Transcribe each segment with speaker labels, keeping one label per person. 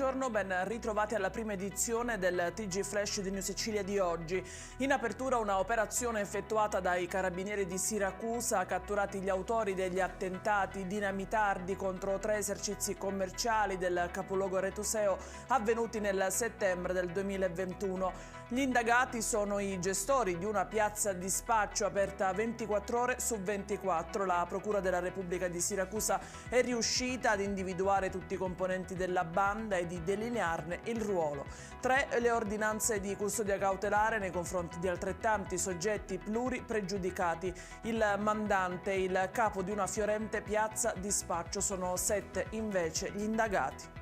Speaker 1: buongiorno, ben ritrovati alla prima edizione del TG Flash di New Sicilia di oggi. In apertura una operazione effettuata dai carabinieri di Siracusa, catturati gli autori degli attentati dinamitardi contro 3 esercizi commerciali del capoluogo retuseo avvenuti nel settembre del 2021. Gli indagati sono i gestori di una piazza di spaccio aperta 24 ore su 24. La Procura della Repubblica di Siracusa è riuscita ad individuare tutti i componenti della banda e di delinearne il ruolo. 3 le ordinanze di custodia cautelare nei confronti di altrettanti soggetti pluripregiudicati. Il mandante e il capo di una fiorente piazza di spaccio, sono 7 invece gli indagati.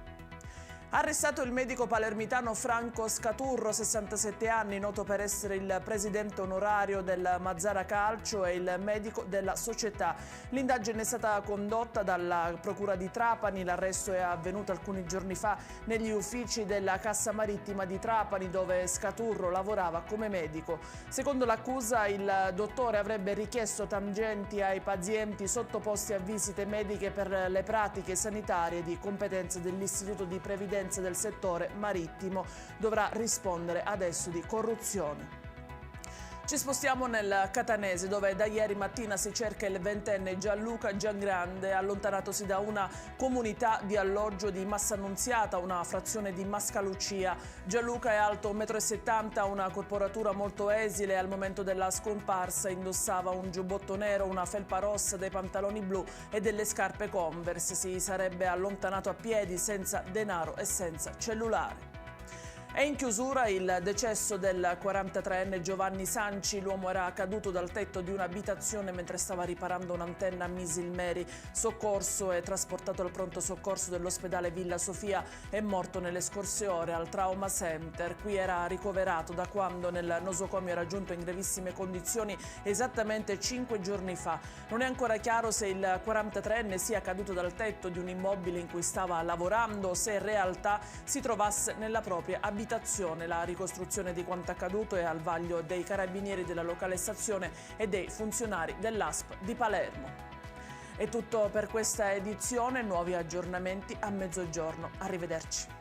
Speaker 1: Arrestato il medico palermitano Franco Scaturro, 67 anni, noto per essere il presidente onorario del Mazara Calcio e il medico della società. L'indagine è stata condotta dalla Procura di Trapani. L'arresto è avvenuto alcuni giorni fa negli uffici della Cassa Marittima di Trapani, dove Scaturro lavorava come medico. Secondo l'accusa, il dottore avrebbe richiesto tangenti ai pazienti sottoposti a visite mediche per le pratiche sanitarie di competenza dell'Istituto di Previdenza del settore marittimo. Dovrà rispondere adesso di corruzione. Ci spostiamo nel Catanese, dove da ieri mattina si cerca il 20enne Gianluca Giangrande, allontanatosi da una comunità di alloggio di Massannunziata, una frazione di Mascalucia. Gianluca è alto 1,70 m, ha una corporatura molto esile. Al momento della scomparsa indossava un giubbotto nero, una felpa rossa, dei pantaloni blu e delle scarpe Converse. Si sarebbe allontanato a piedi, senza denaro e senza cellulare. È in chiusura il decesso del 43enne Giovanni Sanci. L'uomo era caduto dal tetto di un'abitazione mentre stava riparando un'antenna a Misilmeri. Soccorso e trasportato al pronto soccorso dell'ospedale Villa Sofia, è morto nelle scorse ore al Trauma Center. Qui era ricoverato da quando nel nosocomio era giunto in gravissime condizioni esattamente 5 giorni fa. Non è ancora chiaro se il 43enne sia caduto dal tetto di un immobile in cui stava lavorando o se in realtà si trovasse nella propria abitazione. La ricostruzione di quanto accaduto è al vaglio dei carabinieri della locale stazione e dei funzionari dell'ASP di Palermo. È tutto per questa edizione, nuovi aggiornamenti a mezzogiorno. Arrivederci.